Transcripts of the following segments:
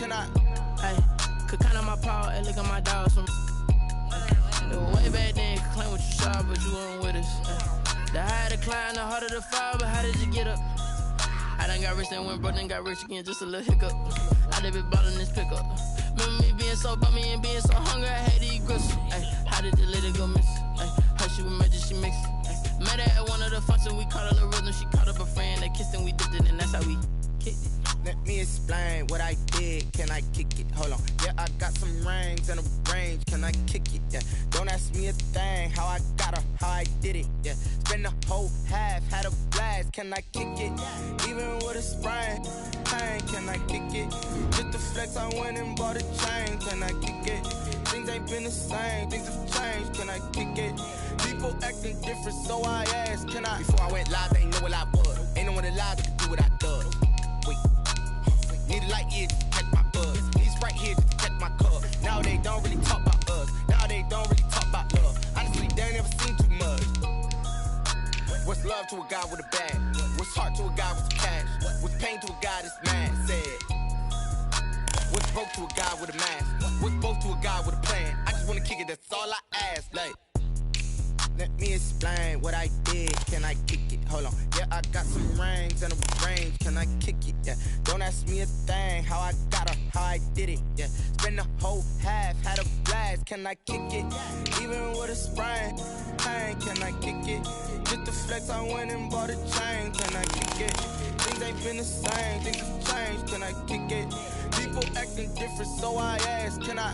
can I? Hey, could count on my power, hey, look at my dogs. Way back then, could claim what you saw, but you weren't with us. The higher the climb, the harder the fall, but how did you get up? I done got rich, then went broke, then got rich again, just a little hiccup. I done been ballin' this pickup. Remember me being so bummy and being so hungry, I had to eat gristle. Ay, how did you let it go miss? Ay, how she was magic, she mixed. Met her at one of the functions, we caught a little rhythm, she caught up a friend, they kissed and we dipped it, and that's how we kicked it. Let me explain what I did, can I kick it? Hold on, yeah, I got some rings and a range, can I kick it? Yeah, don't ask me a thing, how I got her, how I did it, yeah. Spend the whole half, had a blast, can I kick it? Even with a sprain, pain, can I kick it? Just the flex, I went and bought a chain, can I kick it? Things ain't been the same, things have changed, can I kick it? People acting different, so I asked, can I? Before I went live, they know what I was. Ain't no one alive that could do what I does. Wait, need a light year to catch my buzz. Need right here to catch my cup. Now they don't really talk about us. Now they don't really talk about love. Honestly, they ain't never seen too much. What's love to a guy with a bag? What's heart to a guy with cash? What's pain to a guy that's mad? Said. What's broke to a guy with a mask? What's both to a guy with a plan? I just wanna kick it, that's all I ask. Like, let me explain what I did, can I kick it? Hold on, yeah, I got some rings and a range, can I kick it? Yeah, don't ask me a thing, how I got her, how I did it? Yeah, spend the whole half, had a blast, can I kick it? Even with a sprain, pain, can I kick it? Just the flex, I went and bought a chain, can I kick it? Things ain't been the same, things have changed, can I kick it? People acting different, so I ask, can I?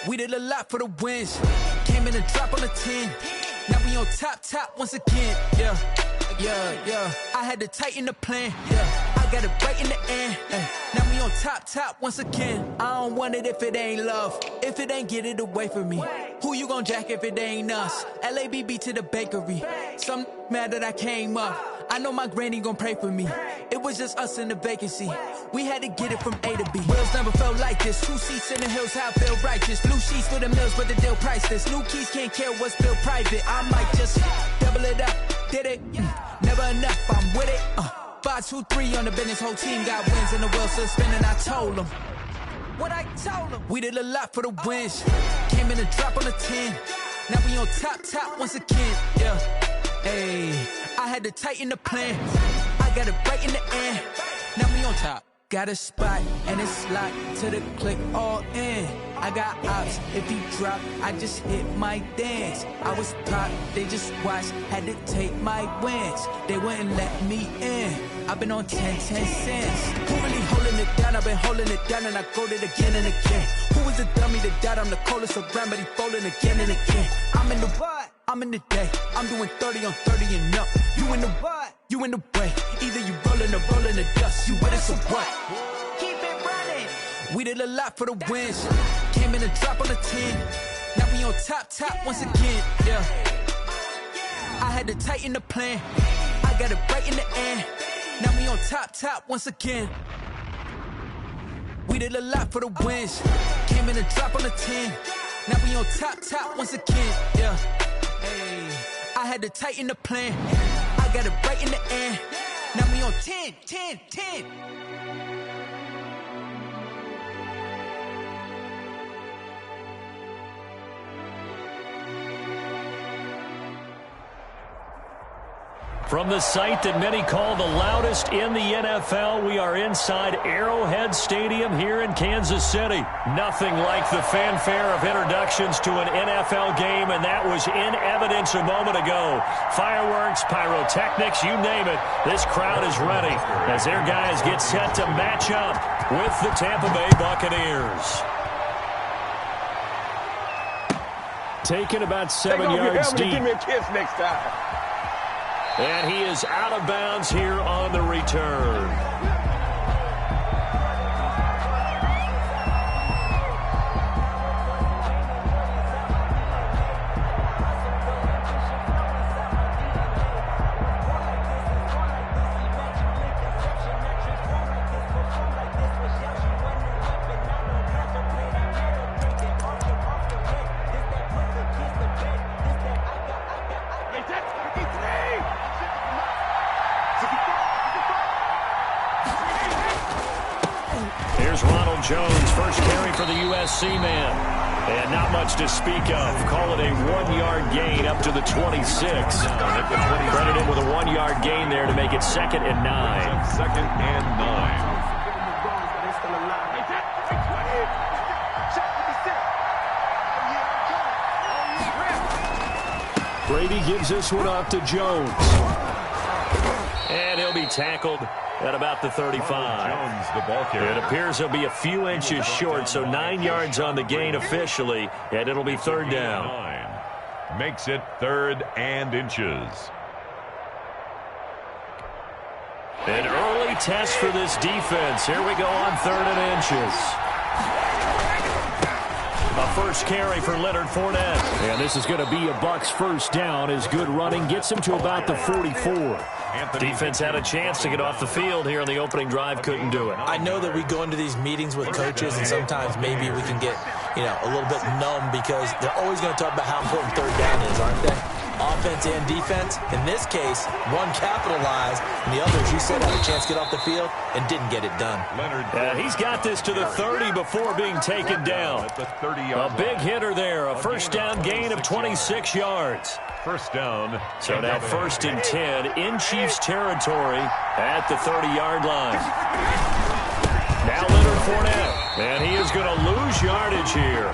We did a lot for the wins. Came in and drop on the 10. Now we on top once again. Yeah. I had to tighten the plan. Yeah, I got it right in the end. Now we on top once again. I don't want it if it ain't love. If it ain't, get it away from me. Who you gon' jack if it ain't us? LABB to the bakery. Some mad that I came up. I know my granny gon' pray for me. It was just us in the vacancy. We had to get it from A to B. Wheels never felt like this. 2 seats in the hills, how I feel righteous. Blue sheets for the mills, but the deal priceless. New keys can't care what's built private. I might just double it up. Did it? Never enough, I'm with it. 5, 2, 3 on the business. Whole team got wins and the wheels still spinning. I told them what I told them. We did a lot for the wins. Came in and drop on the 10. Now we on top once again. Yeah. Hey, I had to tighten the plan. I got it right in the end. Now we on top. Got a spot and it's locked to the click all in. I got ops, if he drop, I just hit my dance. I was pop, they just watched, had to take my wins. They wouldn't let me in. I've been on 10 cents. Who really holding it down? I've been holding it down and I go it again and again. Who was the dummy that died? I'm the coldest around, but he folding again and again. I'm in the what? I'm in the day. I'm doing 30 on 30 and up. You in the what? You in the way. Either you rolling or rolling the dust. You with us or what? Keep it running. We did a lot for the wins. Came in and drop on the 10. Now we on top once again. Yeah. I had to tighten the plan. I got it right in the end. Now we on top once again. We did a lot for the wins. Came in and drop on the 10. Now we on top once again. Yeah. Hey, I had to tighten the plan. I got it right in the end. Now we on 10. From the site that many call the loudest in the NFL, we are inside Arrowhead Stadium here in Kansas City. Nothing like the fanfare of introductions to an NFL game, and that was in evidence a moment ago. Fireworks, pyrotechnics, you name it. This crowd is ready as their guys get set to match up with the Tampa Bay Buccaneers. Taken about 7 yards deep. Give me a kiss next time. And he is out of bounds here on the return. Jones, first carry for the USC man. And not much to speak of. Call it a 1-yard gain up to the 26. Credited with a 1-yard gain there to make it 2nd and 9. 2nd and 9. Brady gives this one off to Jones. And he'll be tackled at about the 35. Jones, the ball carrier. It appears he'll be a few inches short, so 9 yards on the gain officially, and it'll be 3rd down. Makes it 3rd and inches. An early test for this defense. Here we go on 3rd and inches. A first carry for Leonard Fournette. And this is going to be a Bucs first down as good running gets him to about the 44. Defense had a chance to get off the field here in the opening drive, couldn't do it. I know that we go into these meetings with coaches and sometimes maybe we can get, a little bit numb because they're always going to talk about how important 3rd down is, aren't they? Offense and defense. In this case, one capitalized and the other, as you said, had a chance to get off the field and didn't get it done. He's got this to the 30 before being taken down. A big hitter there, a first down gain of 26 yards. First down. So now 1st and 10 in Chiefs territory at the 30-yard line. Now Leonard Fournette. And he is going to lose yardage here.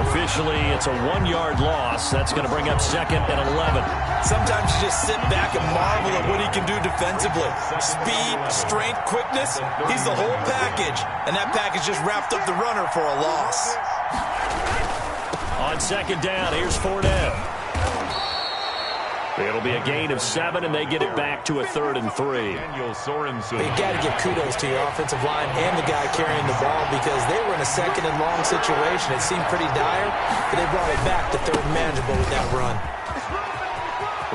Officially, it's a 1-yard loss. That's going to bring up 2nd and 11. Sometimes you just sit back and marvel at what he can do defensively. Speed, strength, quickness. He's the whole package. And that package just wrapped up the runner for a loss. On 2nd down, here's Fournette. It'll be a gain of 7, and they get it back to a 3rd and 3. You got to give kudos to your offensive line and the guy carrying the ball because they were in a 2nd and long situation. It seemed pretty dire, but they brought it back to 3rd and manageable with that run.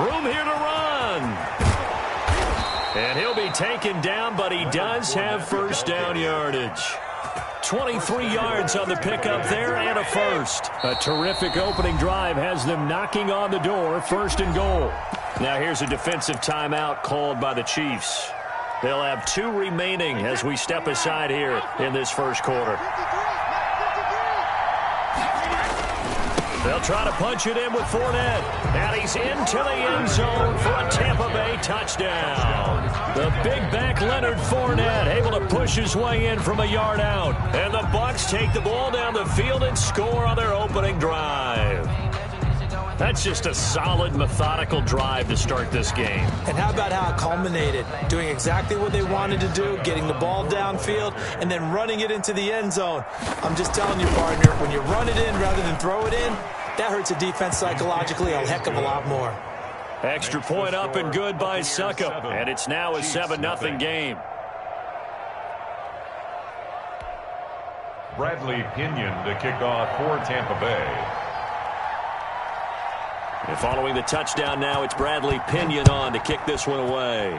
Room here to run. And he'll be taken down, but he does have first down yardage. 23 yards on the pickup there and a first. A terrific opening drive has them knocking on the door, 1st and goal. Now here's a defensive timeout called by the Chiefs. They'll have 2 remaining as we step aside here in this first quarter. They'll try to punch it in with Fournette. And he's into the end zone for a Tampa Bay touchdown. The big back Leonard Fournette able to push his way in from a yard out. And the Bucs take the ball down the field and score on their opening drive. That's just a solid, methodical drive to start this game. And how about how it culminated? Doing exactly what they wanted to do, getting the ball downfield, and then running it into the end zone. I'm just telling you, partner, when you run it in rather than throw it in, that hurts a defense psychologically a heck of a lot more. Extra point up and good by Succop. And it's now a 7-0 game. Bradley Pinion to kick off for Tampa Bay. And following the touchdown now, it's Bradley Pinion on to kick this one away.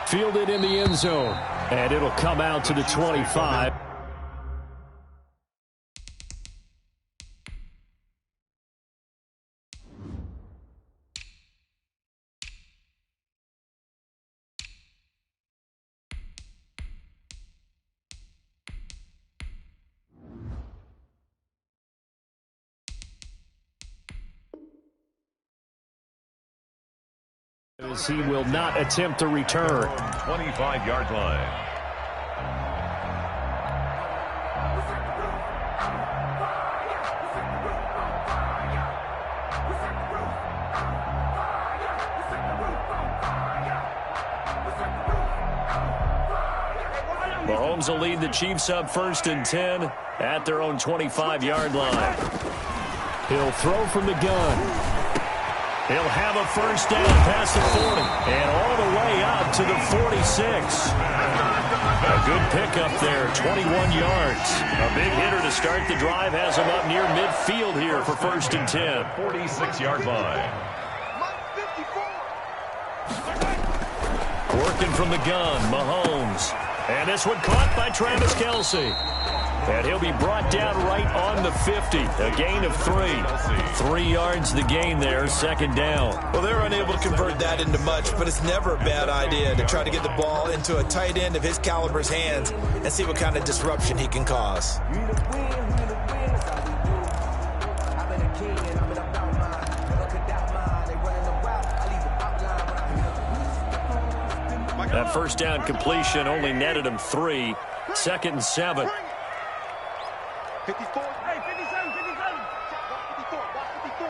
Fielded in the end zone. And it'll come out to the 25. As he will not attempt to return. 25-yard line. Mahomes will lead the Chiefs up 1st and 10 at their own 25-yard line. He'll throw from the gun. He'll have a first down past the 40 and all the way up to the 46. A good pickup there, 21 yards. A big hitter to start the drive has him up near midfield here for 1st and 10. 46-yard line. Working from the gun, Mahomes. And this one caught by Travis Kelce. And he'll be brought down right on the 50. A gain of 3. 3 yards the gain there, 2nd down. Well, they're unable to convert that into much, but it's never a bad idea to try to get the ball into a tight end of his caliber's hands and see what kind of disruption he can cause. That first down completion only netted him 3. 2nd and 7. 54. Hey, 57, 57. 54. Watch 54.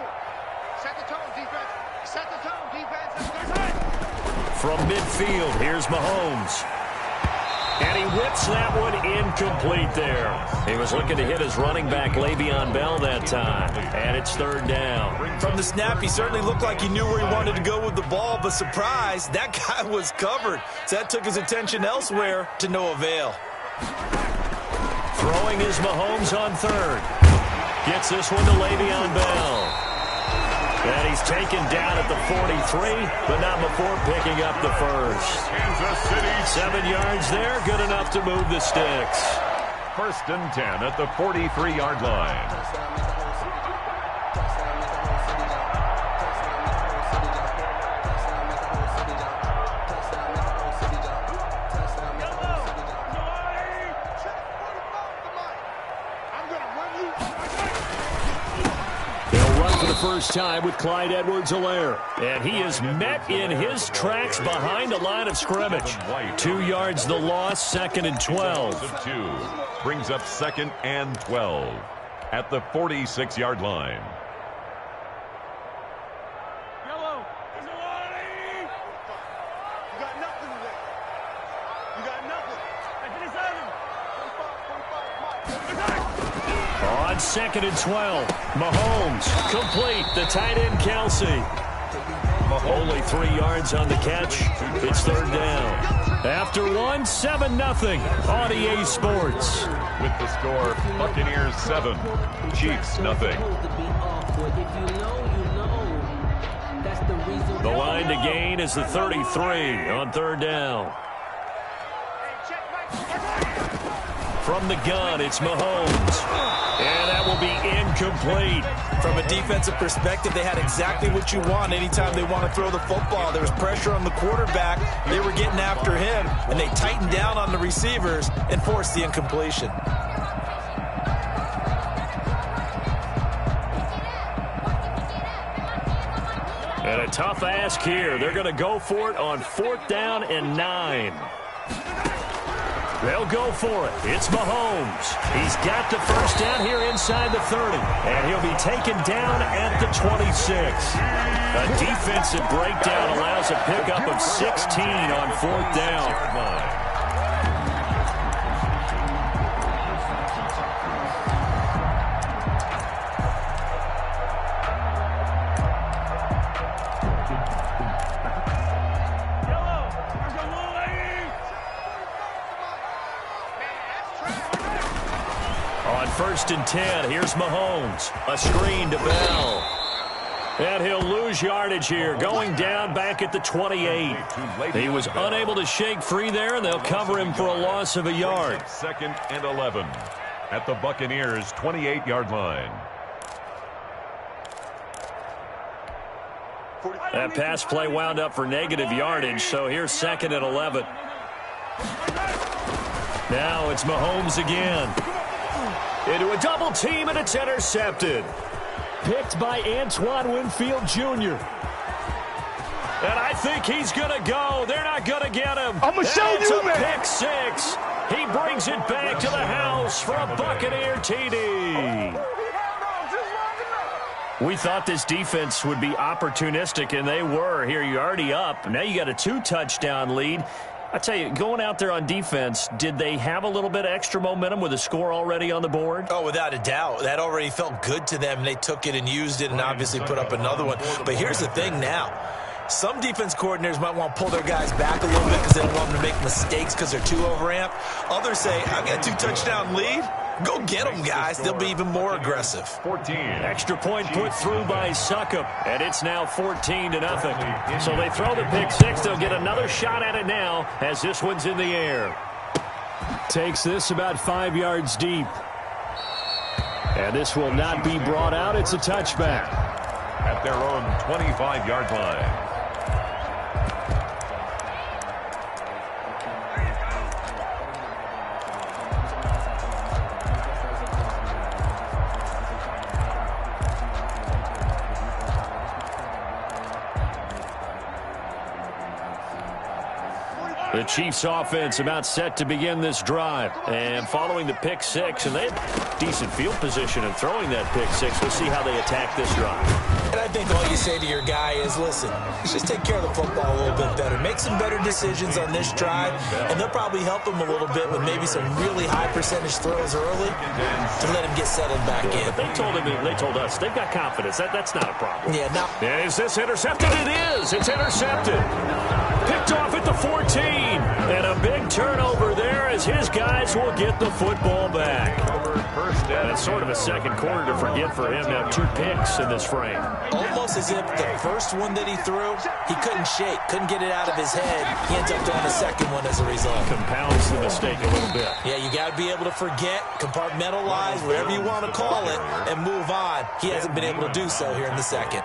Set the tone, defense. Set the tone, defense. From midfield, here's Mahomes. And he whips that one incomplete there. He was looking to hit his running back, Le'Veon Bell, that time. And it's 3rd down. From the snap, he certainly looked like he knew where he wanted to go with the ball, but surprise, that guy was covered. So that took his attention elsewhere to no avail. Throwing is Mahomes on 3rd. Gets this one to Le'Veon Bell. And he's taken down at the 43, but not before picking up the first. Kansas City. 7 yards there, good enough to move the sticks. 1st and 10 at the 43-yard line. First time with Clyde Edwards-Helaire. And he is met in his tracks behind the line of scrimmage. 2 yards the loss, 2nd and 12. 2 brings up 2nd and 12 at the 46-yard line. Yellow, there's a line. You got nothing today. You got nothing. Hey, 57. 25. On 2nd and 12, Mahomes complete. The tight end Kelce. Only 3 yards on the catch. It's 3rd down. After 1, 7-0 on EA Sports. With the score, Buccaneers 7, Chiefs nothing. The line to gain is the 33 on 3rd down. From the gun, it's Mahomes. And that will be incomplete. From a defensive perspective, they had exactly what you want anytime they want to throw the football. There was pressure on the quarterback. They were getting after him, and they tightened down on the receivers and forced the incompletion. And a tough ask here. They're going to go for it on 4th down and 9. They'll go for it. It's Mahomes. He's got the first down here inside the 30. And he'll be taken down at the 26. A defensive breakdown allows a pickup of 16 on 4th down. On 1st and 10, here's Mahomes. A screen to Bell. And he'll lose yardage here, going down back at the 28. He was unable to shake free there, and they'll cover him for a loss of a yard. 2nd and 11 at the Buccaneers' 28-yard line. That pass play wound up for negative yardage, so here's 2nd and 11. Now it's Mahomes again. Into a double team, and it's intercepted. Picked by Antoine Winfield Jr. And I think he's going to go. They're not going to get him. I'm going to show you, man. Pick 6. He brings it back to the house for a Buccaneer TD. We thought this defense would be opportunistic, and they were. Here, you're already up. Now you got a 2-touchdown lead. I tell you, going out there on defense, did they have a little bit of extra momentum with a score already on the board? Oh, without a doubt. That already felt good to them. They took it and used it and obviously put up another one. But here's the thing now. Some defense coordinators might want to pull their guys back a little bit because they don't want them to make mistakes because they're too overamped. Others say, I've got a 2-touchdown lead. Go get them, guys. They'll be even more aggressive. 14. Extra point put through by Succop, and it's now 14-0. So they throw the pick six. They'll get another shot at it now as this one's in the air. Takes this about 5 yards deep. And this will not be brought out. It's a touchback. At their own 25-yard line. The Chiefs offense about set to begin this drive. And following the pick six, and they have decent field position in throwing that pick six. We'll see how they attack this drive. And I think all you say to your guy is, listen, let's just take care of the football a little bit better. Make some better decisions on this drive, and they'll probably help him a little bit with maybe some really high percentage throws early to let him get settled back in. But they told us they've got confidence. That's not a problem. Yeah, now. Is this intercepted? It is. It's intercepted. Picked off at the 14. And a big turnover there as his guys will get the football back. That's sort of a second quarter to forget for him. Now 2 picks in this frame. Almost as if the first one that he threw, he couldn't shake, couldn't get it out of his head. He ends up throwing the second one as a result. Compounds the mistake a little bit. Yeah, you got to be able to forget, compartmentalize, whatever you want to call it, and move on. He hasn't been able to do so here in the second.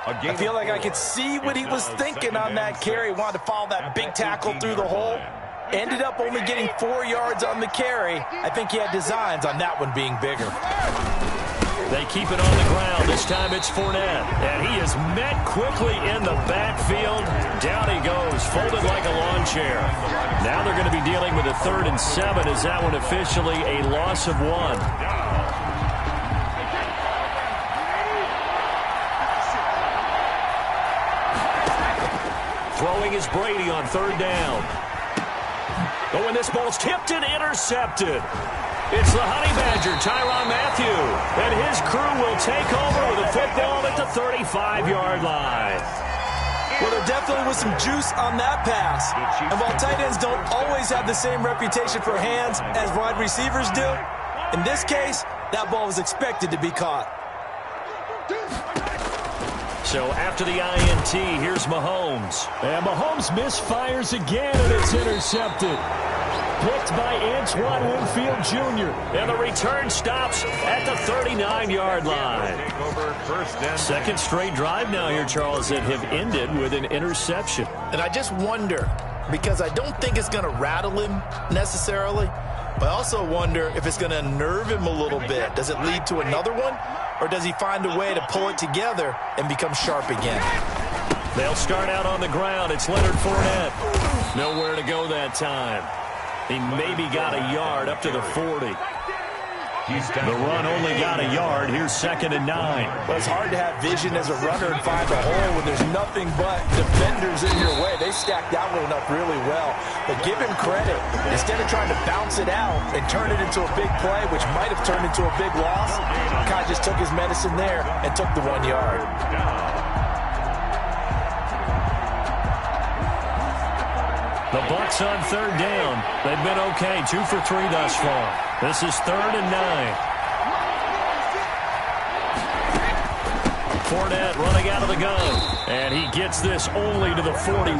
I feel like I could see what he was thinking on that carry. Wanted to follow that big tackle through the hole. Ended up only getting 4 yards on the carry. I think he had designs on that one being bigger. They keep it on the ground. This time it's Fournette. And he is met quickly in the backfield. Down he goes, folded like a lawn chair. Now they're going to be dealing with a 3rd and 7. Is that one officially a loss of 1? Throwing is Brady on 3rd down. Oh, and this ball's tipped and intercepted. It's the Honey Badger, Tyrann Mathieu. And his crew will take over with a football at the 35-yard line. Well, there definitely was some juice on that pass. And while tight ends don't always have the same reputation for hands as wide receivers do, in this case, that ball was expected to be caught. So after the INT, here's Mahomes. And Mahomes misfires again, and it's intercepted. Picked by Antoine Winfield Jr. And the return stops at the 39-yard line. Second straight drive now here, Charles, that have ended with an interception. And I just wonder, because I don't think it's going to rattle him necessarily, but I also wonder if it's going to unnerve him a little bit. Does it lead to another one? Or does he find a way to pull it together and become sharp again? They'll start out on the ground. It's Leonard Fournette. Nowhere to go that time. He maybe got a yard up to the 40. The run only got a yard. Here's 2nd and 9. Well, it's hard to have vision as a runner and find a hole when there's nothing but defenders in your way. They stacked that one up really well. But give him credit. Instead of trying to bounce it out and turn it into a big play, which might have turned into a big loss, Kai just took his medicine there and took the 1 yard. The Bucs on 3rd down. They've been okay, 2 for 3 thus far. This is 3rd and 9. Fournette running out of the gun. And he gets this only to the 41.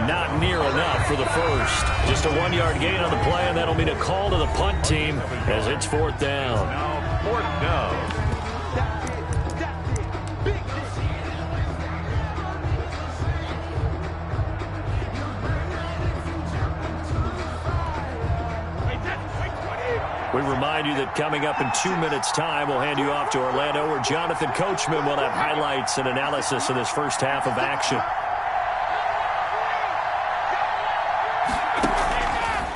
Not near enough for the first. Just a 1-yard gain on the play, and that'll mean a call to the punt team as it's 4th down. Now 4th down. We remind you that coming up in 2 minutes' time, we'll hand you off to Orlando, where Jonathan Coachman will have highlights and analysis of this first half of action.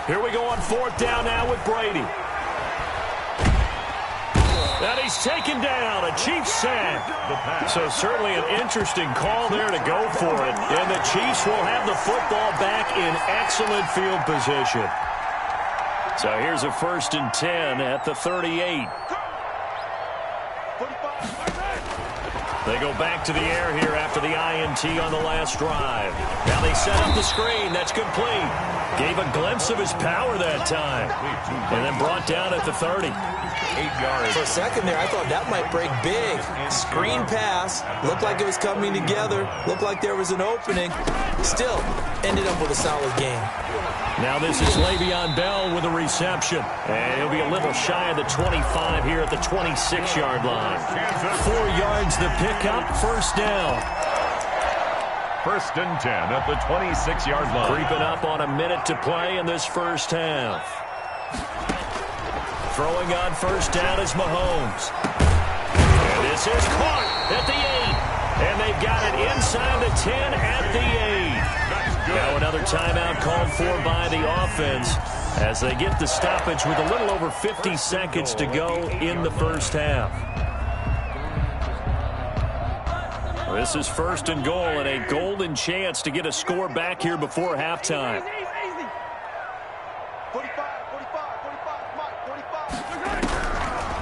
Here we go on 4th down now with Brady. And he's taken down, a Chiefs sack. So certainly an interesting call there to go for it. And the Chiefs will have the football back in excellent field position. So here's a 1st and 10 at the 38. They go back to the air here after the INT on the last drive. Now they set up the screen. That's complete. Gave a glimpse of his power that time. And then brought down at the 30. 8 yards. For a second there, I thought that might break big. Screen pass. Looked like it was coming together. Looked like there was an opening. Still, ended up with a solid game. Now this is Le'Veon Bell with a reception. And he'll be a little shy of the 25 here at the 26-yard line. 4 yards the pickup, 1st down. 1st and 10 at the 26-yard line. Creeping up on a minute to play in this 1st half. Throwing on 1st down is Mahomes. And this is caught at the 8. And they've got it inside the 10 at the 8. Now another timeout called for by the offense as they get the stoppage with a little over 50 seconds to go in the 1st half. This is 1st and goal and a golden chance to get a score back here before halftime.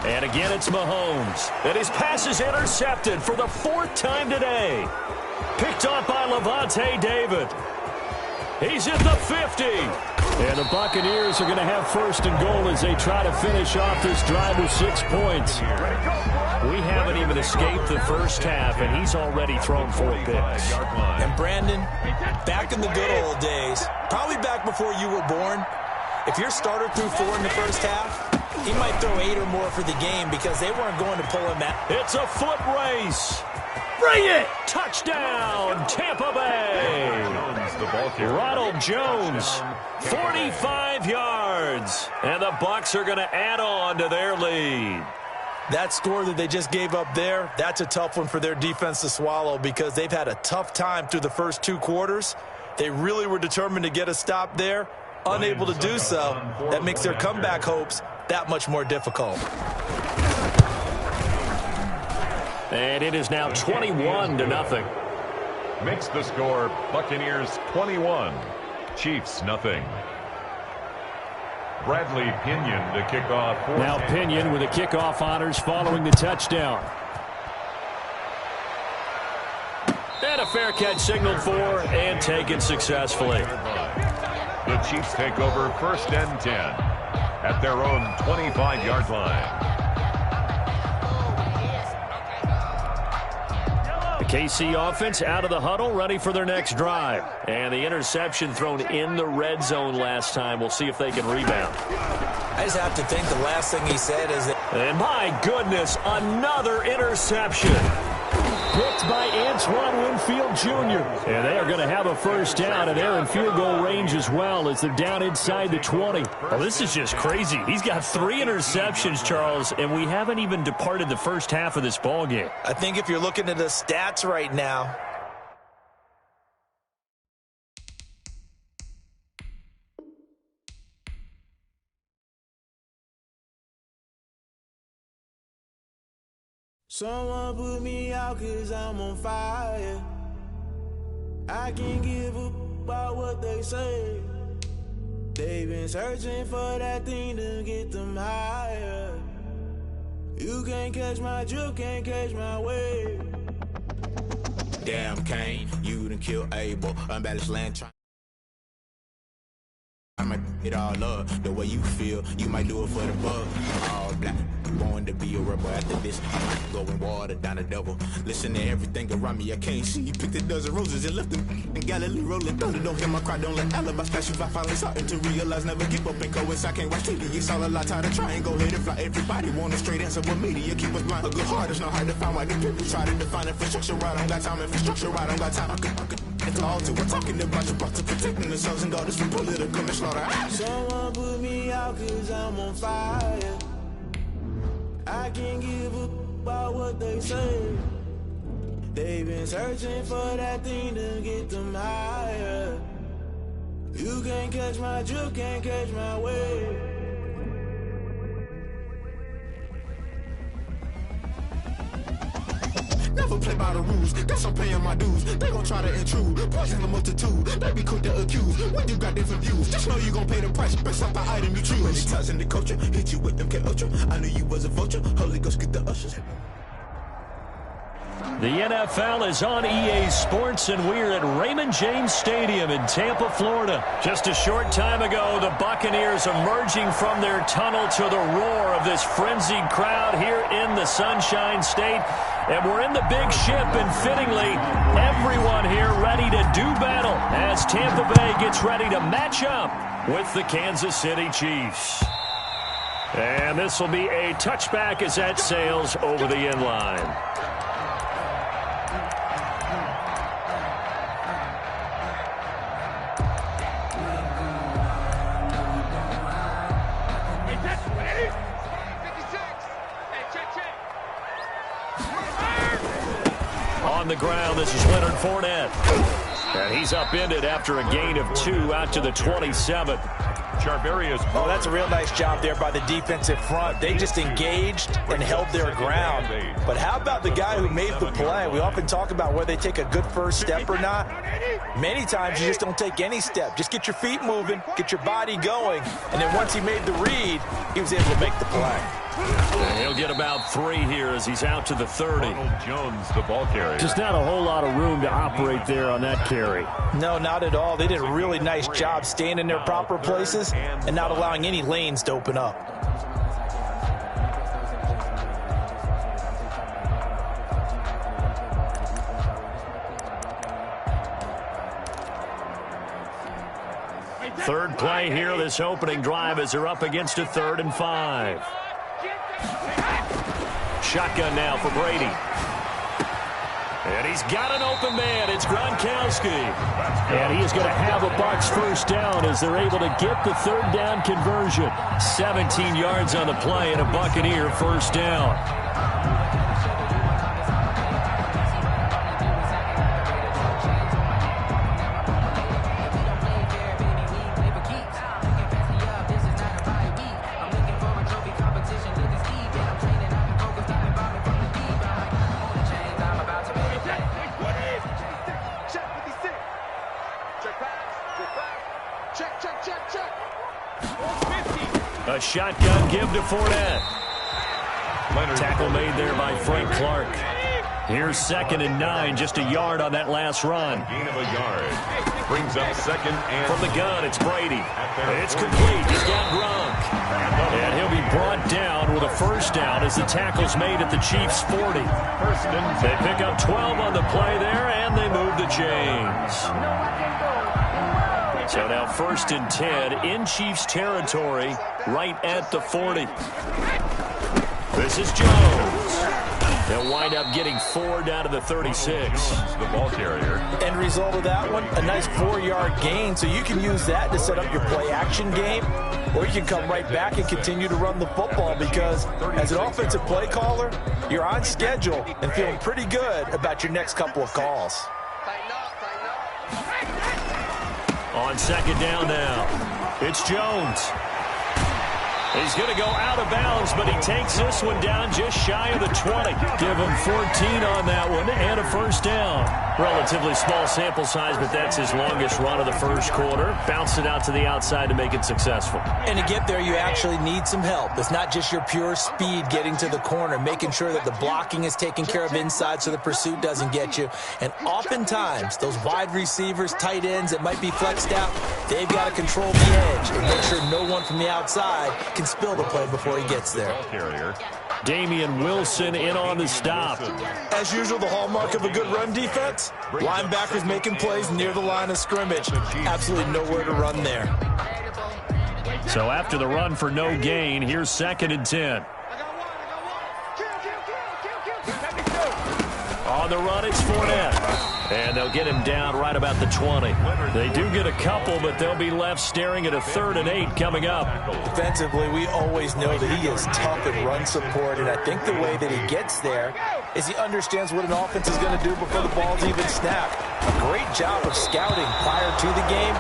And again, it's Mahomes. And his pass is intercepted for the 4th time today. Picked off by Levante David. He's at the 50. And the Buccaneers are going to have 1st and goal as they try to finish off this drive with 6 points. We haven't even escaped the 1st half, and he's already thrown 4 picks. And Brandon, back in the good old days, probably back before you were born, if your starter threw 4 in the 1st half, he might throw 8 or more for the game because they weren't going to pull him out. It's a foot race. Bring it! Touchdown, Tampa Bay. Ronald Jones, 45 yards. And the Bucs are going to add on to their lead. That score that they just gave up there, that's a tough one for their defense to swallow because they've had a tough time through the first 2 quarters. They really were determined to get a stop there. Unable to do so, that makes their comeback hopes that much more difficult. And it is now 21-0. Makes the score Buccaneers 21, Chiefs nothing. Bradley Pinion to kick off. Now Pinion with the kickoff honors following the touchdown. And a fair catch signaled for and taken successfully. The Chiefs take over 1st and 10 at their own 25-yard line. The KC offense out of the huddle, ready for their next drive. And the interception thrown in the red zone last time. We'll see if they can rebound. I just have to think the last thing he said is that... And my goodness, another interception. Picked by Antoine Winfield Jr. And they are going to have a 1st down, and they're in field goal range as well as they're down inside the 20. Oh, this is just crazy. He's got 3 interceptions, Charles, and we haven't even departed the 1st half of this ball game. I think if you're looking at the stats right now, someone put me out 'cause I'm on fire. I can't give up about what they say. They've been searching for that thing to get them higher. You can't catch my drift, can't catch my wave. Damn Kane, you done killed Abel. Unbalanced land trying. I might it all up, the way you feel, you might do it for the bug. All black, born to be a rebel. After this, I might go and water down the devil. Listen to everything around me, I can't see. Picked a dozen roses and left them in Galilee rolling thunder. Don't hear my cry, don't let alibis flash. If I finally starting to realize, never give up and coincide. I can't watch TV, it's all a lot, tired of trying, go ahead and fly. Everybody want a straight answer, but media keep us blind. A good heart is not hard to find, why the people try to define infrastructure right. I don't got time, infrastructure right, I don't got time. I could it's all to we're talking about your to protecting the sons and daughters from political manslaughter. Someone put me out 'cause I'm on fire. I can't give up about what they say. They've been searching for that thing to get them higher. You can't catch my drift, can't catch my wave. never play by the rules. Guess I'm paying my dues. They gon' try to intrude. Poison the multitude. They be quick to accuse. When you got different views, just know you gon' pay the price based off the item you choose. Many times in the culture, hit you with MK Ultra. I knew you was a vulture. Holy Ghost, get the ushers. The NFL is on EA Sports, and we're at Raymond James Stadium in Tampa, Florida. Just a short time ago, the Buccaneers emerging from their tunnel to the roar of this frenzied crowd here in the Sunshine State. And we're in the big ship, and fittingly, everyone here ready to do battle as Tampa Bay gets ready to match up with the Kansas City Chiefs. And this will be a touchback as that sails over the end line. On the ground, this is Leonard Fournette. And he's upended after a gain of 2 out to the 27th. Oh, that's a real nice job there by the defensive front. They just engaged and held their ground. But how about the guy who made the play? We often talk about whether they take a good first step or not. Many times you just don't take any step. Just get your feet moving, get your body going, and then once he made the read, he was able to make the play. And he'll get about 3 here as he's out to the 30. Jones, the ball carrier. Just not a whole lot of room to operate there on that carry. No, not at all. They did a really nice job staying in their proper places and not allowing any lanes to open up. Third play here, this opening drive as they're up against a 3rd and 5. Shotgun now for Brady. And he's got an open man. It's Gronkowski. And he is going to have a Bucs first down as they're able to get the 3rd down conversion. 17 yards on the play and a Buccaneer first down. A shotgun give to Fournette. Tackle made there by Frank Clark. Here's 2nd and 9, just a yard on that last run. Gain of a yard. Brings up 2nd and... From the gun, it's Brady. It's complete. He's got Gronk. And he'll be brought down with a first down as the tackle's made at the Chiefs' 40. They pick up 12 on the play there, and they move the chains. So now 1st and 10 in Chiefs territory, right at the 40. This is Jones. They'll wind up getting 4 down to the 36. The ball carrier. End result of that one, a nice 4-yard gain. So you can use that to set up your play-action game, or you can come right back and continue to run the football because as an offensive play caller, you're on schedule and feeling pretty good about your next couple of calls. On 2nd down now, it's Jones. He's going to go out of bounds, but he takes this one down just shy of the 20. Give him 14 on that one and a first down. Relatively small sample size, but that's his longest run of the first quarter. Bounced it out to the outside to make it successful. And to get there, you actually need some help. It's not just your pure speed getting to the corner, making sure that the blocking is taken care of inside so the pursuit doesn't get you. And oftentimes, those wide receivers, tight ends that might be flexed out, they've got to control the edge and make sure no one from the outside can spill the play before he gets there. Damian Wilson in on the stop. As usual, the hallmark of a good run defense, linebackers making plays near the line of scrimmage. Absolutely nowhere to run there. So after the run for no gain, here's 2nd and 10. On the run, it's Fournette. And they'll get him down right about the 20. They do get a couple, but they'll be left staring at a 3rd and 8 coming up. Defensively, we always know that he is tough at run support, and I think the way that he gets there is he understands what an offense is going to do before the ball's even snapped. A great job of scouting prior to the game,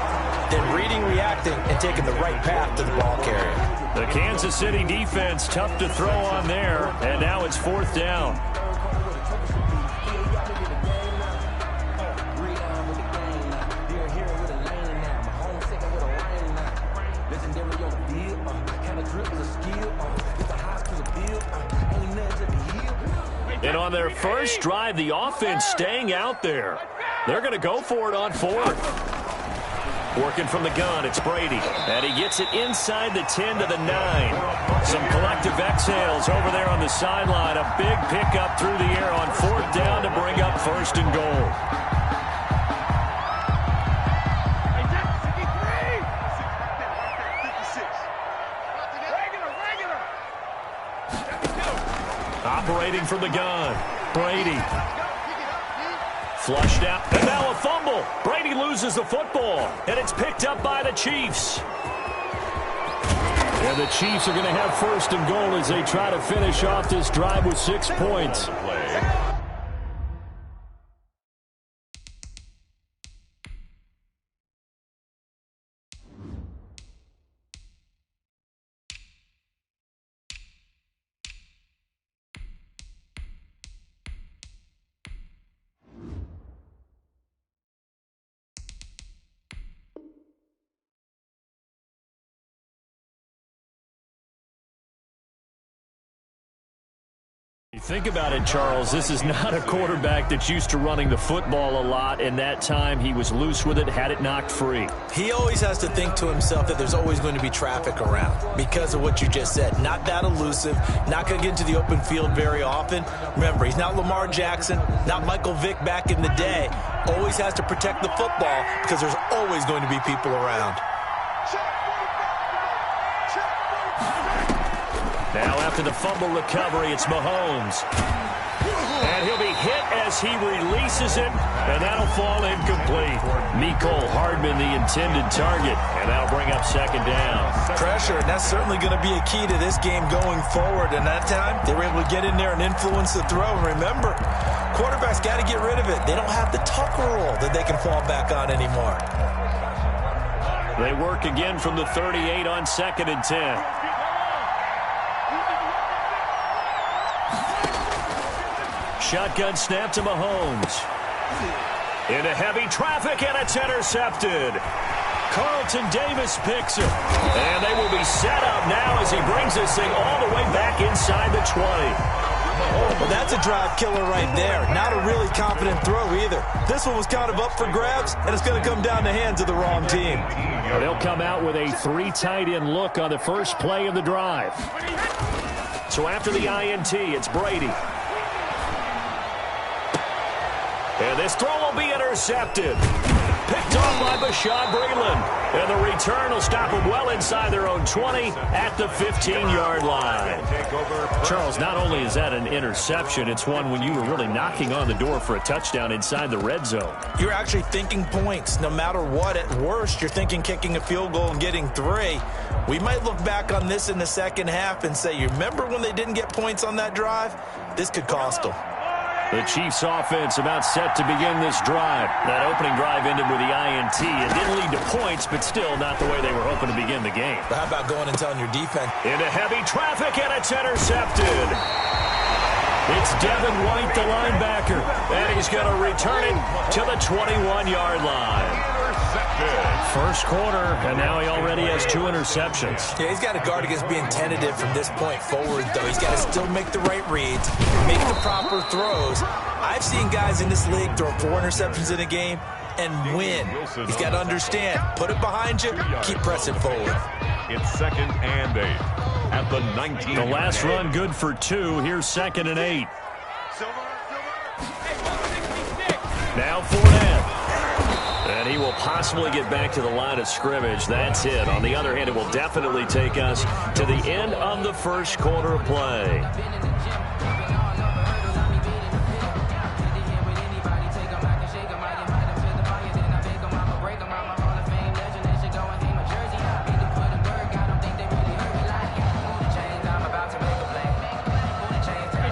then reading, reacting, and taking the right path to the ball carrier. The Kansas City defense tough to throw on there, and now it's 4th down. And on their first drive, the offense staying out there. They're going to go for it on fourth. Working from the gun, it's Brady. And he gets it inside the 10 to the 9. Some collective exhales over there on the sideline. A big pickup through the air on fourth down to bring up first and goal. Operating from the gun, Brady. Flushed out, and now a fumble. Brady loses the football, and it's picked up by the Chiefs. And the Chiefs are going to have first and goal as they try to finish off this drive with 6 points. You think about it, Charles, this is not a quarterback that's used to running the football a lot, and that time he was loose with it, had it knocked free. He always has to think to himself that there's always going to be traffic around because of what you just said. Not that elusive, not going to get into the open field very often. Remember, he's not Lamar Jackson, not Michael Vick back in the day. Always has to protect the football because there's always going to be people around. Now after the fumble recovery, it's Mahomes. And he'll be hit as he releases it, and that'll fall incomplete. Mecole Hardman, the intended target, and that'll bring up second down. Pressure, and that's certainly going to be a key to this game going forward. And that time, they were able to get in there and influence the throw. And remember, quarterbacks got to get rid of it. They don't have the Tucker rule that they can fall back on anymore. They work again from the 38 on 2nd and 10. Shotgun snap to Mahomes. Into heavy traffic, and it's intercepted. Carlton Davis picks it. And they will be set up now as he brings this thing all the way back inside the 20. Well, that's a drive killer right there. Not a really confident throw either. This one was kind of up for grabs, and it's going to come down the hands of the wrong team. They'll come out with a 3 tight end look on the first play of the drive. So after the INT, it's Brady. And this throw will be intercepted. Picked off by Bashaud Breeland. And the return will stop them well inside their own 20 at the 15-yard line. Charles, not only is that an interception, it's one when you were really knocking on the door for a touchdown inside the red zone. You're actually thinking points. No matter what, at worst, you're thinking kicking a field goal and getting 3. We might look back on this in the second half and say, you remember when they didn't get points on that drive? This could cost them. The Chiefs offense about set to begin this drive. That opening drive ended with the INT. It didn't lead to points, but still not the way they were hoping to begin the game. But how about going and telling your defense? Into heavy traffic, and it's intercepted. It's Devin White, the linebacker, and he's going to return it to the 21-yard line. First quarter, and now he already has 2 interceptions. Yeah, he's got to guard against being tentative from this point forward, though. He's got to still make the right reads, make the proper throws. I've seen guys in this league throw 4 interceptions in a game and win. He's got to understand, put it behind you, keep pressing forward. It's 2nd and 8 at the 19. The last run good for 2. Here's 2nd and 8. Now Fournette. And he will possibly get back to the line of scrimmage. That's it. On the other hand, it will definitely take us to the end of the first quarter of play.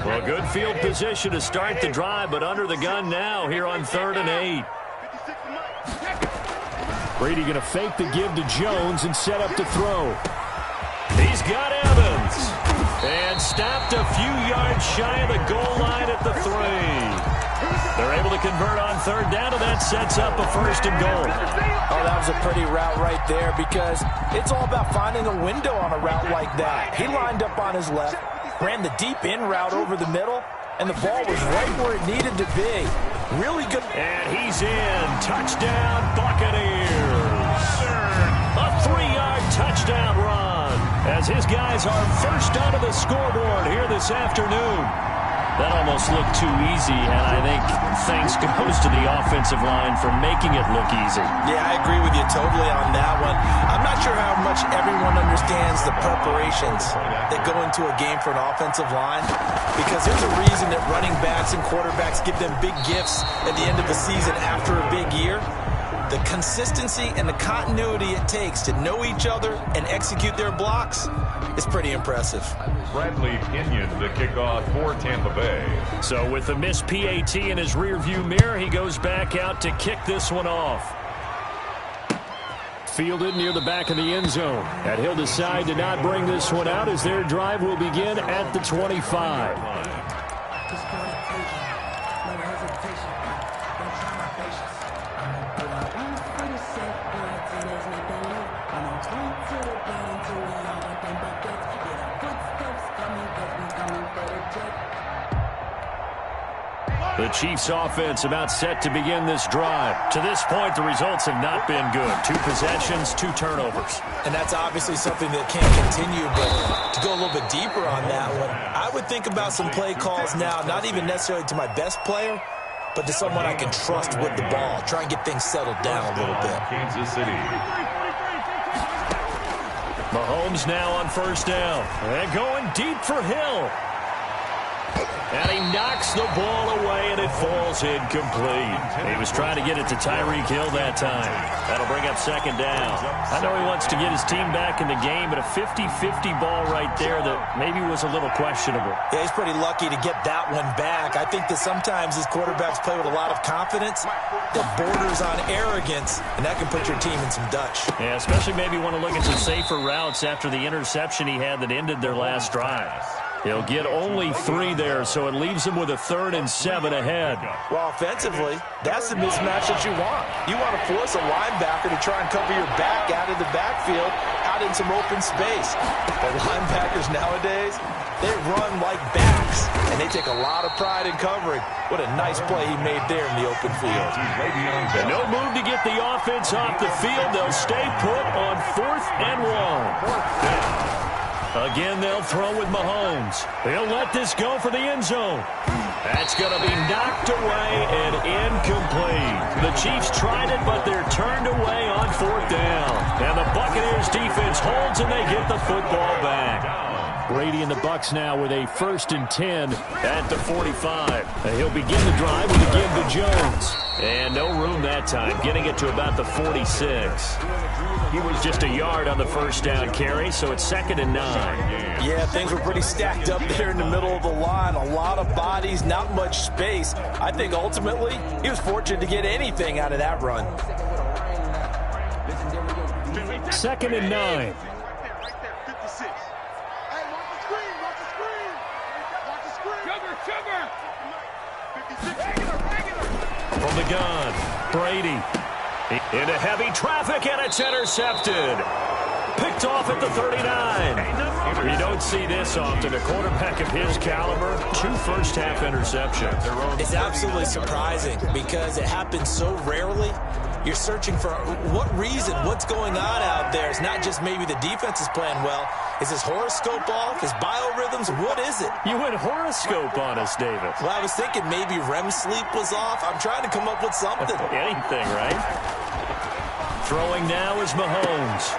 Well, good field position to start the drive, but under the gun now here on 3rd and 8. Brady going to fake the give to Jones and set up to throw. He's got Evans. And stopped a few yards shy of the goal line at the 3. They're able to convert on 3rd down, and that sets up a 1st and goal. Oh, that was a pretty route right there because it's all about finding a window on a route like that. He lined up on his left, ran the deep in route over the middle, And the ball was right where it needed to be. Really good. And he's in. Touchdown, Buccaneers. A 3-yard touchdown run as his guys are first onto the scoreboard here this afternoon. That almost looked too easy, and I think thanks goes to the offensive line for making it look easy. Yeah, I agree with you totally on that one. I'm not sure how much everyone understands the preparations that go into a game for an offensive line, because there's a reason that running backs and quarterbacks give them big gifts at the end of the season after a big year. The consistency and the continuity it takes to know each other and execute their blocks is pretty impressive. Bradley Pinion, the kickoff for Tampa Bay. So with the missed PAT in his rearview mirror, he goes back out to kick this one off. Fielded near the back of the end zone. And he'll decide to not bring this one out as their drive will begin at the 25. The Chiefs offense about set to begin this drive. To this point, the results have not been good. 2 possessions, 2 turnovers. And that's obviously something that can't continue, but to go a little bit deeper on that one, I would think about some play calls now, not even necessarily to my best player, but to someone I can trust with the ball. Try and get things settled down a little bit. Kansas City. Mahomes now on first down. And going deep for Hill. And he knocks the ball away, and it falls incomplete. He was trying to get it to Tyreek Hill that time. That'll bring up second down. I know he wants to get his team back in the game, but a 50-50 ball right there that maybe was a little questionable. Yeah, he's pretty lucky to get that one back. I think that sometimes these quarterbacks play with a lot of confidence that borders on arrogance, and that can put your team in some Dutch. Yeah, especially maybe want to look at some safer routes after the interception he had that ended their last drive. He'll get only 3 there, so it leaves him with a 3rd and 7 ahead. Well, offensively, that's the mismatch that you want. You want to force a linebacker to try and cover your back out of the backfield, out in some open space. But linebackers nowadays, they run like backs, and they take a lot of pride in covering. What a nice play he made there in the open field. And no move to get the offense off the field. They'll stay put on 4th and 1. Again, they'll throw with Mahomes. He'll let this go for the end zone. That's going to be knocked away and incomplete. The Chiefs tried it, but they're turned away on 4th down. And the Buccaneers defense holds, and they get the football back. Brady and the Bucs now with a 1st and 10 at the 45. He'll begin the drive with a give to Jones. And no room that time, getting it to about the 46. He was just a yard on the first down carry, so it's 2nd and 9. Yeah, things were pretty stacked up there in the middle of the line. A lot of bodies, not much space. I think ultimately he was fortunate to get anything out of that run. 2nd and 9. From the gun, Brady into heavy traffic, and it's intercepted. Picked off at the 39. You don't see this often. A quarterback of his caliber, 2 first-half interceptions. It's absolutely surprising because it happens so rarely. You're searching for what reason, what's going on out there. It's not just maybe the defense is playing well. Is his horoscope off? His biorhythms? What is it? You went horoscope on us, David. Well, I was thinking maybe REM sleep was off. I'm trying to come up with something. Anything, right? Throwing now is Mahomes.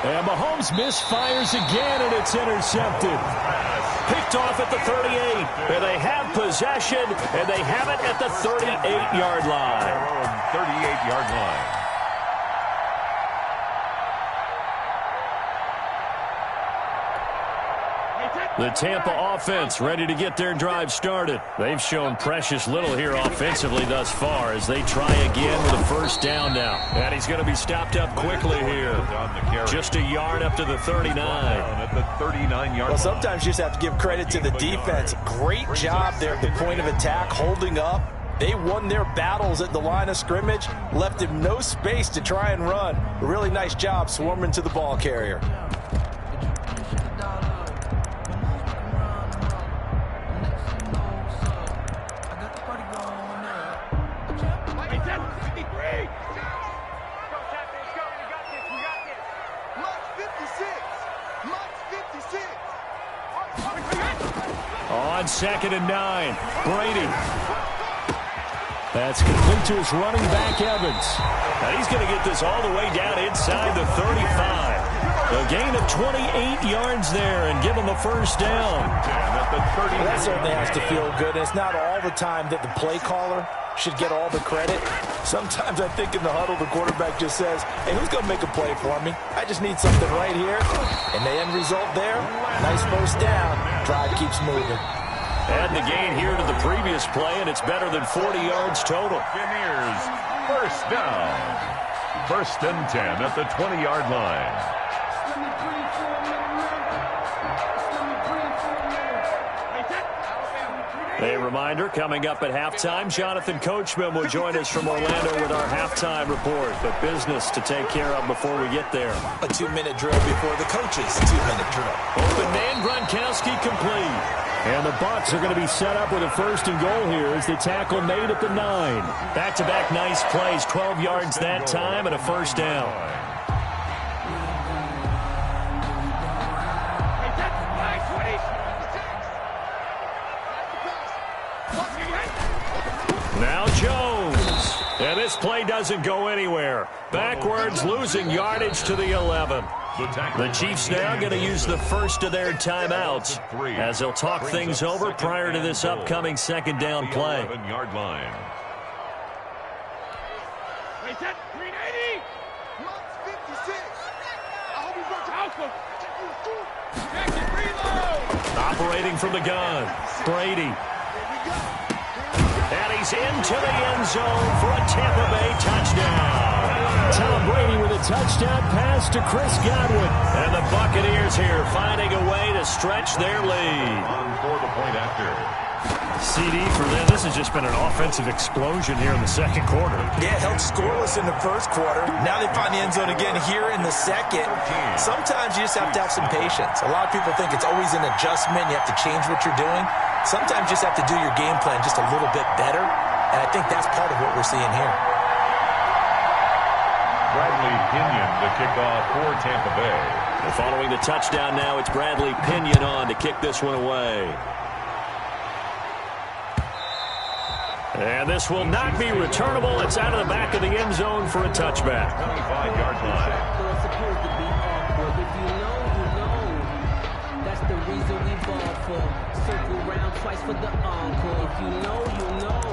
And Mahomes misfires again, and it's intercepted. Picked off at the 38. And they have possession, and they have it at the 38-yard line. 38-yard line. The Tampa offense ready to get their drive started. They've shown precious little here offensively thus far as they try again with a first down now. And he's going to be stopped up quickly here. Just a yard up to the 39. At the 39-yard Well, sometimes you just have to give credit to the defense. Great job there at the point of attack, holding up. They won their battles at the line of scrimmage, left him no space to try and run. A really nice job swarming to the ball carrier. On 2nd and 9, Brady. That's complete to his running back, Evans. Now he's going to get this all the way down inside the 35. A gain of 28 yards there and give him a first down. That certainly has to feel good. And it's not all the time that the play caller should get all the credit. Sometimes I think in the huddle, the quarterback just says, hey, who's going to make a play for me? I just need something right here. And the end result there, nice first down. Drive keeps moving. Add the gain here to the previous play, and it's better than 40 yards total. Buccaneers, first down. 1st and 10 at the 20-yard line. A reminder, coming up at halftime, Jonathan Coachman will join us from Orlando with our halftime report. But business to take care of before we get there. A 2-minute drill before the coaches' 2-minute drill. Open man, Gronkowski complete. And the Bucs are going to be set up with a 1st and goal here as the tackle made at the 9. Back-to-back nice plays, 12 yards that time and a first down. Now Jones. And this play doesn't go anywhere. Backwards, losing yardage to the 11. The Chiefs now going to use the first of their timeouts as they'll talk things over prior to this upcoming 2nd down play. 11-yard line. Operating from the gun, Brady. And he's into the end zone for a Tampa Bay touchdown. Tom Brady with a touchdown pass to Chris Godwin. And the Buccaneers here finding a way to stretch their lead. On for the point after. CD for them. This has just been an offensive explosion here in the 2nd quarter. Yeah, held scoreless in the 1st quarter. Now they find the end zone again here in the 2nd. Sometimes you just have to have some patience. A lot of people think it's always an adjustment. You have to change what you're doing. Sometimes you just have to do your game plan just a little bit better. And I think that's part of what we're seeing here. Bradley Pinion to kick off for Tampa Bay. And following the touchdown now, it's Bradley Pinion on to kick this one away. And this will not be returnable. It's out of the back of the end zone for a touchback. 25-yard line. If you know, you know. That's the reason we ball for. Circle round twice for the encore. If you know, you know.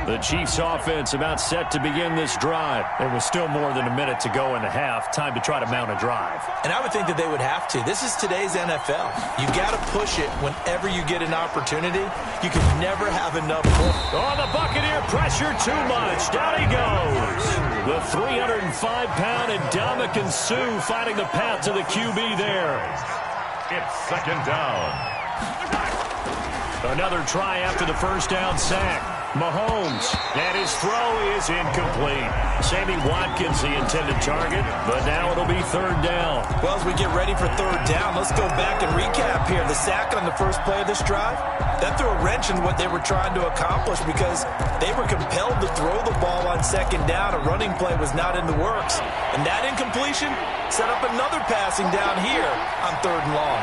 The Chiefs offense about set to begin this drive. There was still more than a minute to go in the half. Time to try to mount a drive. And I would think that they would have to. This is today's NFL. You got to push it whenever you get an opportunity. You can never have enough points. Oh, the Buccaneer pressure too much. Down he goes. The 305-pound Ndamukong Suh finding the path to the QB there. It's 2nd down. Another try after the first down sack. Mahomes, and his throw is incomplete. Sammy Watkins, the intended target, but now it'll be 3rd down. Well, as we get ready for 3rd down, let's go back and recap here. The sack on the first play of this drive, that threw a wrench in what they were trying to accomplish because they were compelled to throw the ball on 2nd down. A running play was not in the works. And that incompletion set up another passing down here on 3rd and long.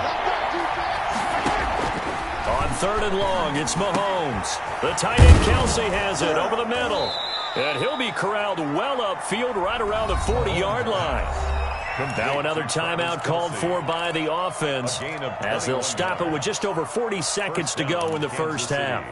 On 3rd and long, it's Mahomes. The tight end Kelsey has it over the middle. And he'll be corralled well upfield right around the 40-yard line. Now another timeout called for by the offense as they'll stop it with just over 40 seconds to go in the first half.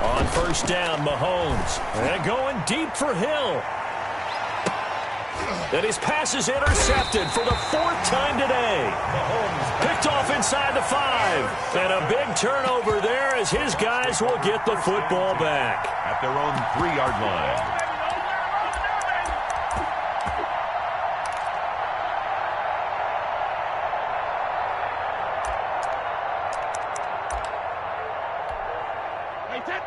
On first down, Mahomes. And going deep for Hill. And his pass is intercepted for the 4th time today. Mahomes picked off inside the 5. And a big turnover there as his guys will get the football back. At their own 3-yard line.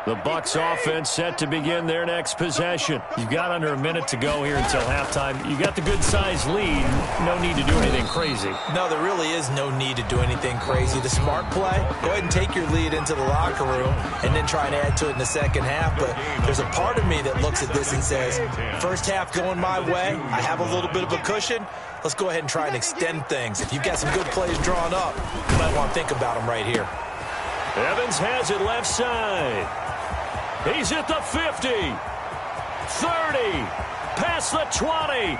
The Bucs offense set to begin their next possession. You've got under a minute to go here until halftime. You got the good-sized lead. No need to do anything crazy. No, there really is no need to do anything crazy. The smart play, go ahead and take your lead into the locker room and then try and add to it in the second half. But there's a part of me that looks at this and says, first half going my way, I have a little bit of a cushion. Let's go ahead and try and extend things. If you've got some good plays drawn up, you might want to think about them right here. Evans has it left side. He's at the 50, 30, past the 20.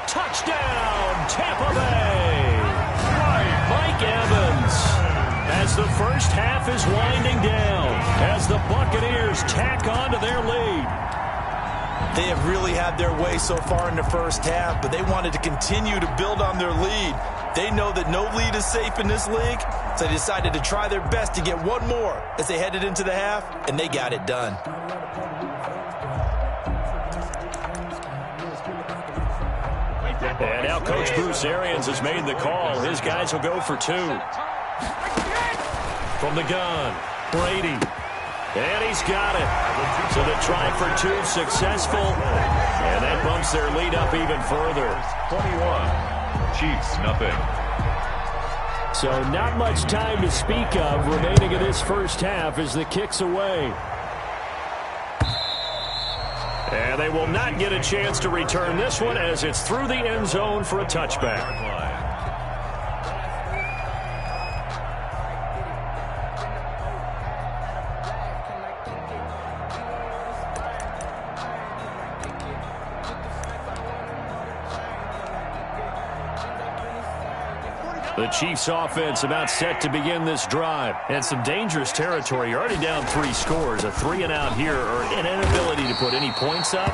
Touchdown, Tampa Bay. Mike Evans, as the first half is winding down, as the Buccaneers tack on to their lead. They have really had their way so far in the first half, but they wanted to continue to build on their lead. They know that no lead is safe in this league, so they decided to try their best to get one more as they headed into the half, and they got it done. And now Coach Bruce Arians has made the call. His guys will go for two. From the gun, Brady. And he's got it. So the try for two successful. And that bumps their lead up even further. 21. Chiefs, nothing. So not much time to speak of remaining in this first half as the kick's away. And they will not get a chance to return this one as it's through the end zone for a touchback. The Chiefs offense about set to begin this drive. And some dangerous territory. You're already down 3 scores. A 3-and-out here or an inability to put any points up.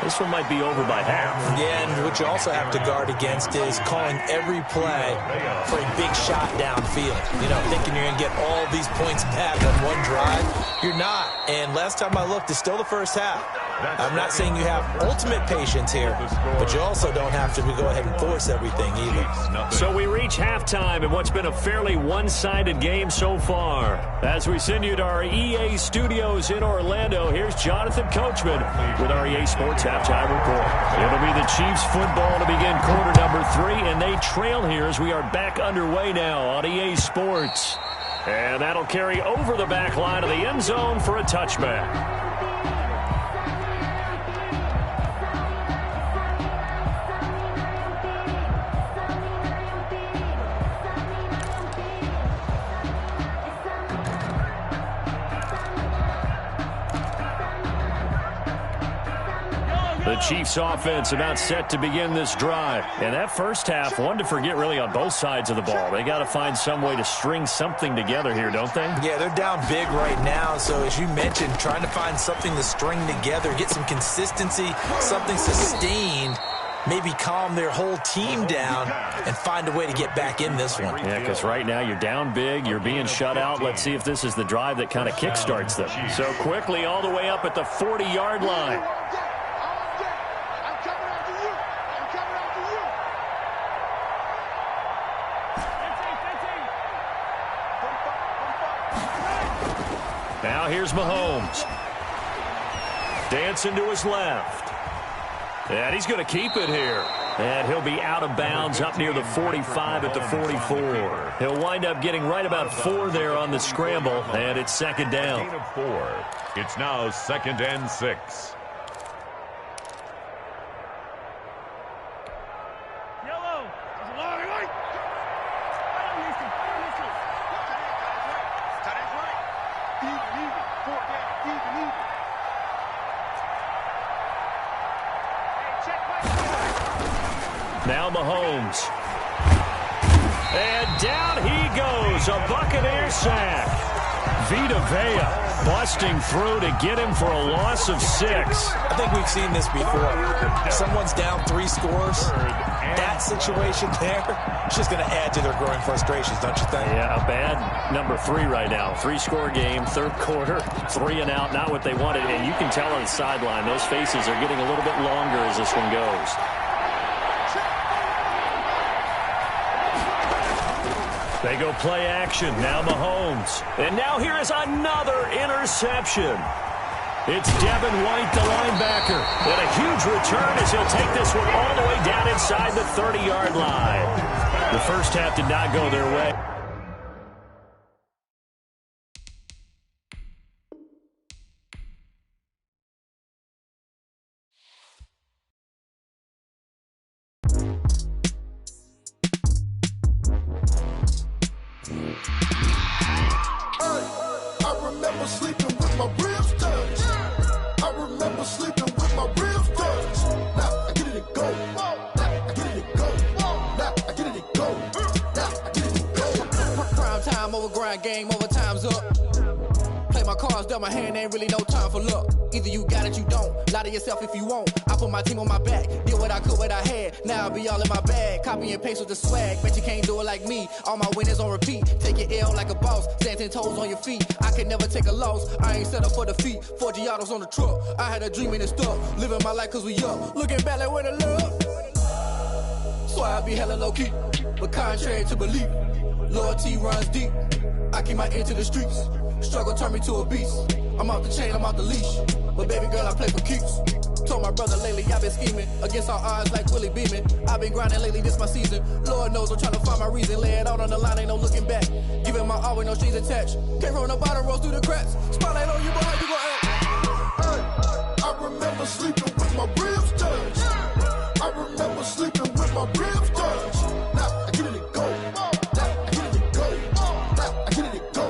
This one might be over by half. Yeah, and what you also have to guard against is calling every play for a big shot downfield. You know, thinking you're going to get all these points back on one drive. You're not. And last time I looked, it's still the first half. I'm not saying you have ultimate patience here, but you also don't have to go ahead and force everything either. So we reach halftime in what's been a fairly one-sided game so far. As we send you to our EA studios in Orlando, here's Jonathan Coachman with our EA Sports Halftime Report. It'll be the Chiefs football to begin quarter number 3, and they trail here as we are back underway now on EA Sports. And that'll carry over the back line of the end zone for a touchback. The Chiefs offense about set to begin this drive. And that first half, one to forget really on both sides of the ball. They got to find some way to string something together here, don't they? Yeah, they're down big right now. So as you mentioned, trying to find something to string together, get some consistency, something sustained, maybe calm their whole team down and find a way to get back in this one. Yeah, because right now you're down big, you're being shut out. Let's see if this is the drive that kind of kickstarts them. So quickly all the way up at the 40-yard line. Now here's Mahomes. Dancing to his left. And he's going to keep it here. And he'll be out of bounds up near the 45 at the 44. He'll wind up getting right about 4 there on the scramble, and it's second down. Gain of 4. It's now 2nd and 6. Now Mahomes. And down he goes. A Buccaneer sack. Vita Vea busting through to get him for a loss of 6. I think we've seen this before. Someone's down 3 scores. That situation there, it's just going to add to their growing frustrations, don't you think? Yeah, a bad number 3 right now. 3-score game, third quarter, 3-and-out, not what they wanted. And you can tell on the sideline, those faces are getting a little bit longer as this one goes. They go play action. Now Mahomes. And now here is another interception. It's Devin White, the linebacker. And a huge return as he'll take this one all the way down inside the 30-yard line. The first half did not go their way. I remember sleeping with my ribs touched. I remember sleeping with my ribs touched. Now I get it and go. Now I get it and go. Now I get it and go. Now I get it and go. Prime time over grind game, over time's up. Play my cards, dealt my hand, ain't really no time for luck. Either you got it, you don't. Lie to yourself if you won't. I put my team on my back, did what I could, what I had. Now I'll be all in my bag, copy and paste with the swag. Bet you can't do it like me. All my winners on repeat. Take your L like a boss, stand 10 toes on your feet. I can never take a loss. I ain't set up for defeat. 4 Giottos on the truck. I had a dream and it stuck. Living my life cause we up. Looking back like where the love. So I be hella low key, but contrary to belief, loyalty runs deep. I keep my ear to the streets. Struggle turned me to a beast. I'm out the chain, I'm out the leash. But baby girl, I play for keeps. Told my brother lately, I've been scheming against all odds like Willie Beeman. I've been grinding lately, this my season. Lord knows I'm trying to find my reason. Lay it out on the line, ain't no looking back. Giving my all with no strings attached. Came from the bottom, rose through the cracks. Spotlight on you, but how you gon' act? Hey, I remember sleeping with my ribs touched. I remember sleeping with my ribs touched. Now I get it and go. Now I get it and go. Now I get it and go.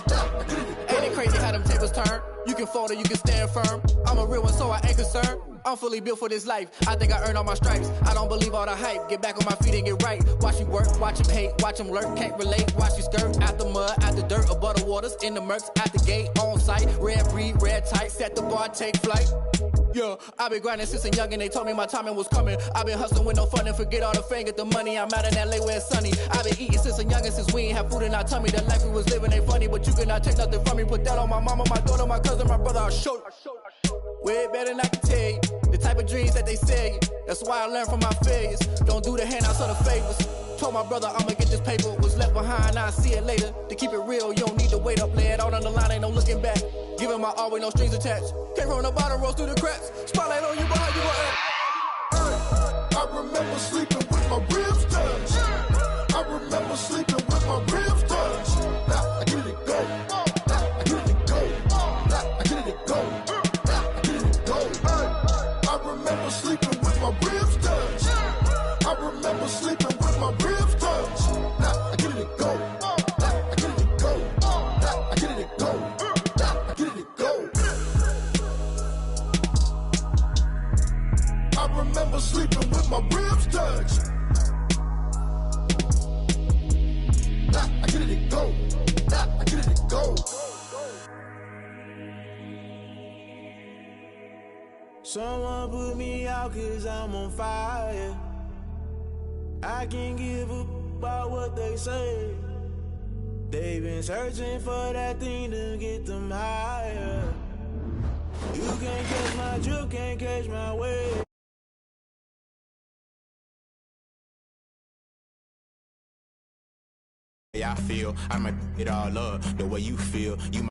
Now I get it and go. Ain't it crazy how them tables turn? You can fold or you can stand firm. I'm a real one, so I ain't concerned. I'm fully built for this life. I think I earned all my stripes. I don't believe all the hype. Get back on my feet and get right. Watch you work, watch him hate, watch him lurk. Can't relate, watch you skirt. Out the mud, out the dirt, above the waters, in the murks, out the gate, on site. Red breed, red tight, set the bar, take flight. Yeah, I been grinding since a young and they told me my timing was coming. I been hustling with no fun and forget all the fame, get the money. I'm out in LA where it's sunny. I been eating since a young and since we ain't have food in our tummy. The life we was living ain't funny, but you cannot take nothing from me. Put that on my mama, my daughter, my cousin, my brother, I'll show you. Way better than I can tell you. The type of dreams that they sell you. That's why I learned from my failures. Don't do the handouts or the favors. Told my brother I'ma get this paper. Was left behind, I'll see it later. To keep it real, you don't need to wait up. Lay it out on the line, ain't no looking back. Giving my all with no strings attached. Came from the bottom, rose through the cracks. Spotlight on you, but how you gon' act? I remember sleeping with my ribs touched. I remember sleeping with my ribs touched. Now I get it and go. Now I get it and go. Now I get it and go. Now I get it and go. I remember sleeping with my ribs touched. I remember sleeping with my ribs touched. Now I get it and go. Now I get it and go. Now I get it and go. Now I get it and go. I remember sleeping with my ribs touched. Now I get it and go. Now I get it and go. Someone put me out cause I'm on fire. I can't give a about what they say. They've been searching for that thing to get them higher. You can't catch my drift, can't catch my wave. I feel I might it all up the way you feel. You might